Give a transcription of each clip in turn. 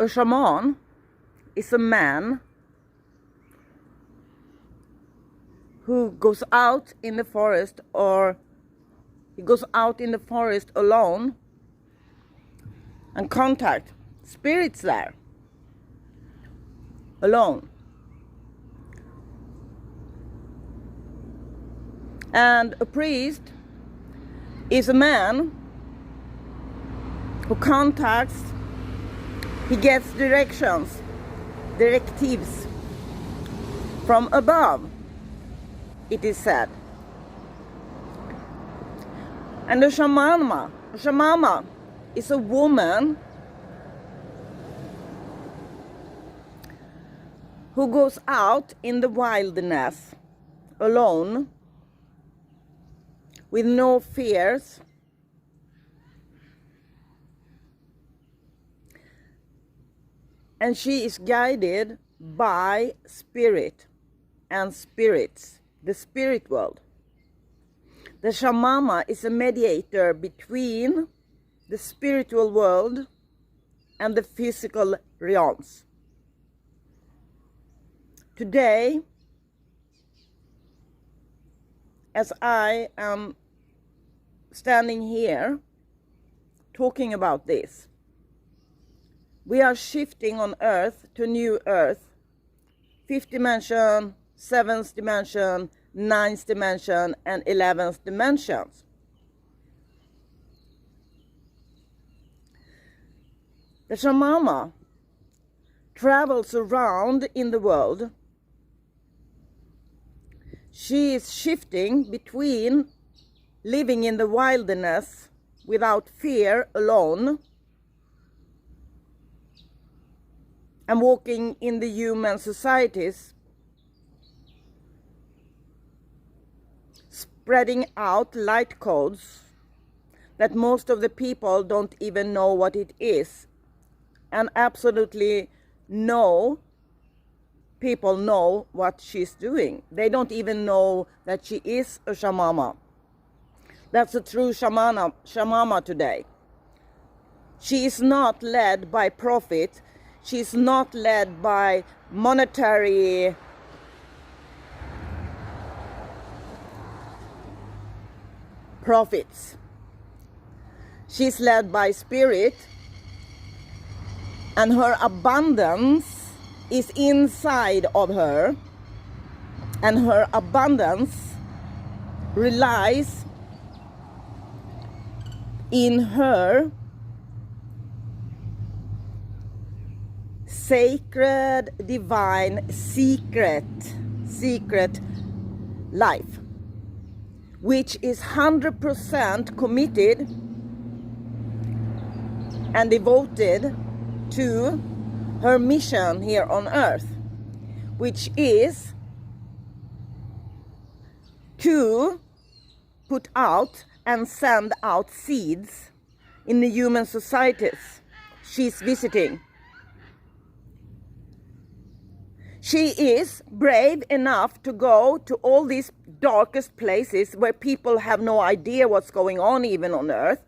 A shaman is a man who goes out in the forest, or he goes out in the forest alone and contact spirits there alone. And a priest is a man who contacts, he gets directives from above, it is said. And the shamama is a woman who goes out in the wilderness alone with no fears, and she is guided by spirit and spirits, the spirit world. The shamama is a mediator between the spiritual world and the physical realms. Today, as I am standing here talking about this, we are shifting on Earth to new Earth, 5th dimension, 7th dimension, 9th dimension, and 11th dimensions. The shamama travels around in the world. She is shifting between living in the wilderness without fear alone and walking in the human societies, spreading out light codes that most of the people don't even know what it is, and absolutely no people know what she's doing. They don't even know that she is a shamama. That's a true shamama today. She is not led by profit. She's not led by monetary profits. She's led by spirit, and her abundance is inside of her, and her abundance relies in her sacred, divine, secret life, which is 100% committed and devoted to her mission here on Earth, which is to put out and send out seeds in the human societies she's visiting. She is brave enough to go to all these darkest places where people have no idea what's going on even on Earth,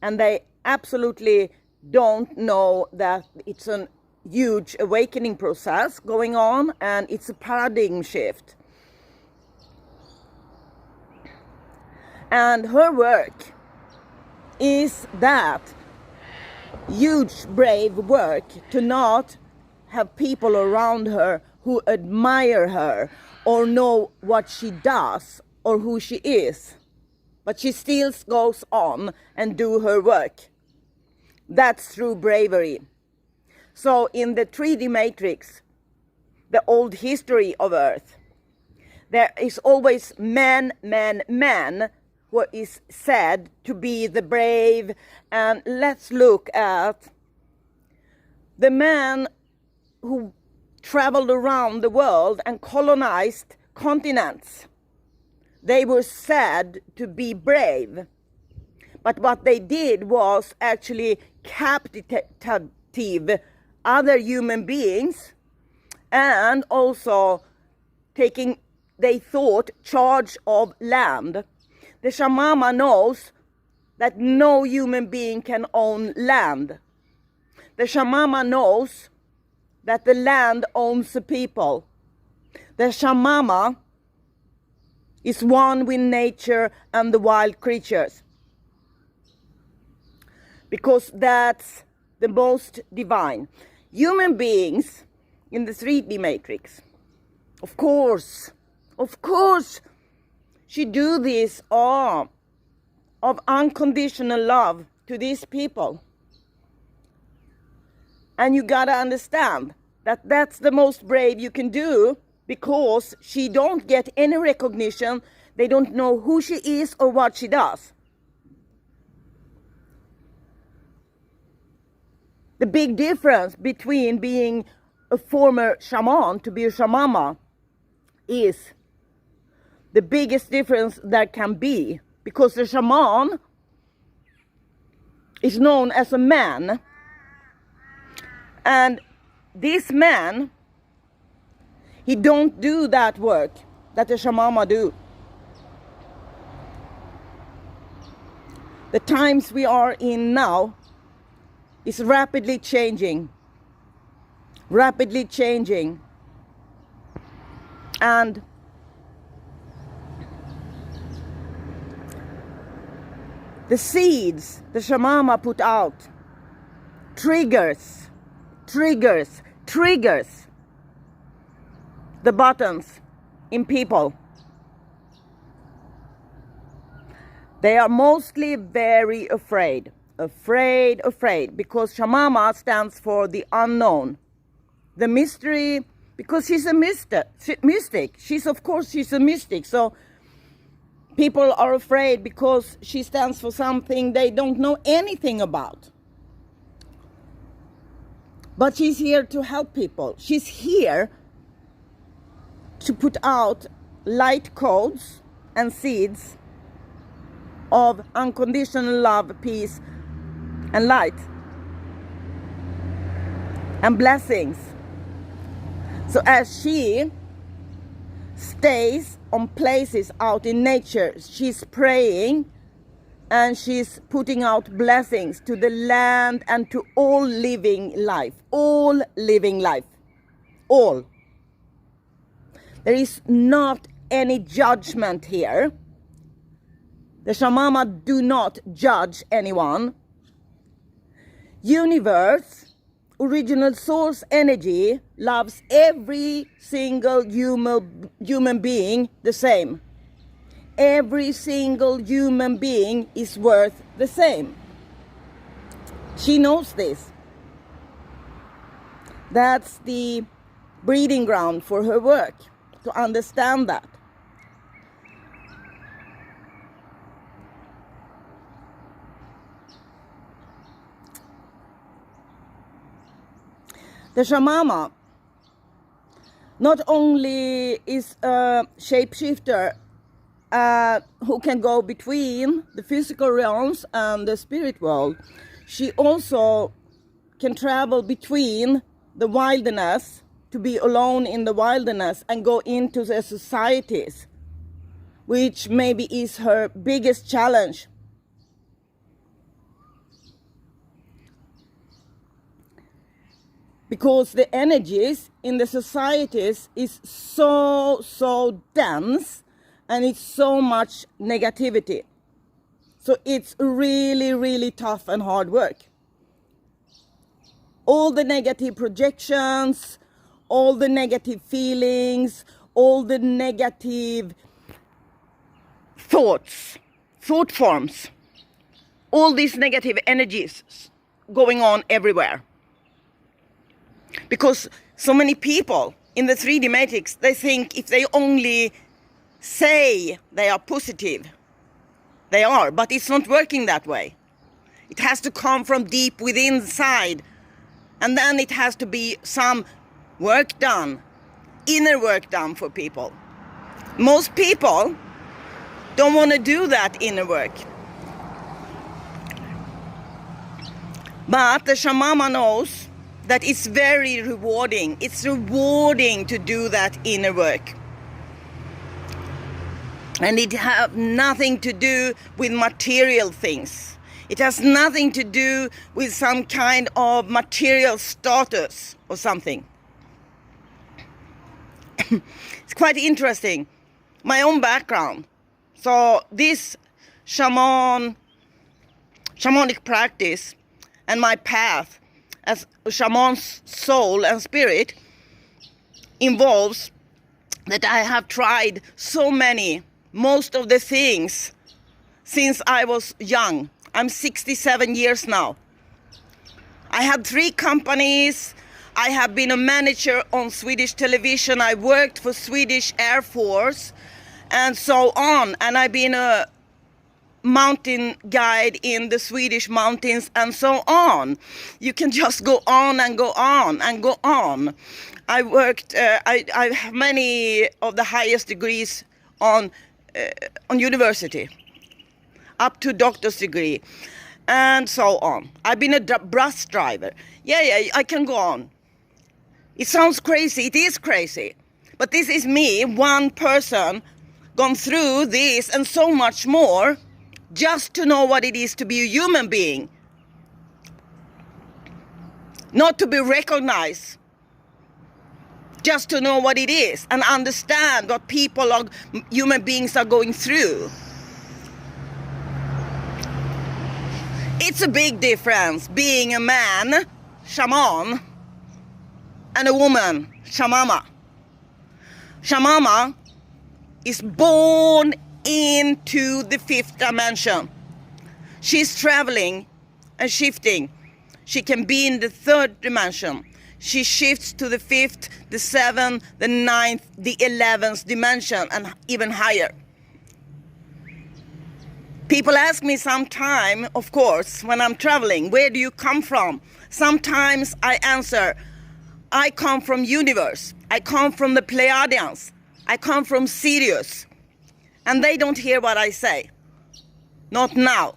and they absolutely don't know that it's a huge awakening process going on, and it's a paradigm shift. And her work is that huge brave work to not have people around her who admire her or know what she does or who she is, but she still goes on and do her work. That's true bravery. So in the 3D matrix, the old history of Earth, there is always man who is said to be the brave. And let's look at the man who traveled around the world and colonized continents. They were said to be brave, but what they did was actually captive other human beings, and also taking, they thought, charge of land. The shamama knows that no human being can own land. the shamama knows that the land owns the people. The shamama is one with nature and the wild creatures. Because that's the most divine. Human beings in the 3D matrix, of course, she do this of unconditional love to these people. And you gotta understand that that's the most brave you can do, because she don't get any recognition. They don't know who she is or what she does. The big difference between being a former shaman to be a shamama is the biggest difference there can be, because the shaman is known as a man, and this man, he don't do that work that the shamama do. The times we are in now is rapidly changing. And the seeds the shamama put out triggers the buttons in people. They are mostly very afraid, because shamama stands for the unknown, the mystery, because she's a mystic. She's a mystic. So people are afraid because she stands for something they don't know anything about. But she's here to help people. She's here to put out light codes and seeds of unconditional love, peace, and light, and blessings. So as she stays on places out in nature, she's praying and she's putting out blessings to the land and to all living life. All. There is not any judgment here. The shamama do not judge anyone. Universe, original source energy, loves every single human being the same. Every single human being is worth the same. She knows this. That's the breeding ground for her work, to understand that. The shamama not only is a shapeshifter who can go between the physical realms and the spirit world, she also can travel between the wilderness, to be alone in the wilderness and go into the societies, which maybe is her biggest challenge. Because the energies in the societies is so dense, and it's so much negativity. So it's really tough and hard work. All the negative projections, all the negative feelings, all the negative thought forms, all these negative energies going on everywhere. Because so many people in the 3D matrix, they think if they only say they are positive, they are, but it's not working that way. It has to come from deep within inside, and then it has to be some work done, inner work done for people. Most people don't want to do that inner work. But the shamama knows that it's very rewarding. It's rewarding to do that inner work. And it have nothing to do with material things. It has nothing to do with some kind of material status or something. It's quite interesting. My own background. So this shamanic practice and my path as a shaman's soul and spirit involves that I have tried most of the things since I was young. I'm 67 years now. I had 3 companies. I have been a manager on Swedish television. I worked for Swedish Air Force and so on. And I've been a mountain guide in the Swedish mountains and so on. You can just go on and go on and go on. I worked, I have many of the highest degrees on university, up to doctor's degree, and so on. I've been a bus driver. Yeah, I can go on. It sounds crazy. It is crazy. But this is me, one person, gone through this and so much more, just to know what it is to be a human being. Not to be recognized. Just to know what it is and understand what human beings are going through. It's a big difference being a man, shaman, and a woman, shamama. Shamama is born into the 5th dimension. She's traveling and shifting. She can be in the 3rd dimension. She shifts to the 5th, the 7th, the 9th, the 11th dimension, and even higher. People ask me sometime, of course, when I'm traveling, where do you come from? Sometimes I answer, I come from universe. I come from the Pleiadians. I come from Sirius. And they don't hear what I say. Not now.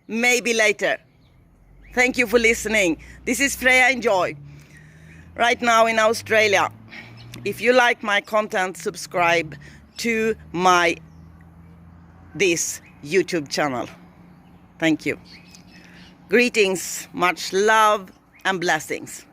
Maybe later. Thank you for listening. This is Freja Enjoy. Right now in Australia. If you like my content, subscribe to this YouTube channel. Thank you. Greetings, much love and blessings.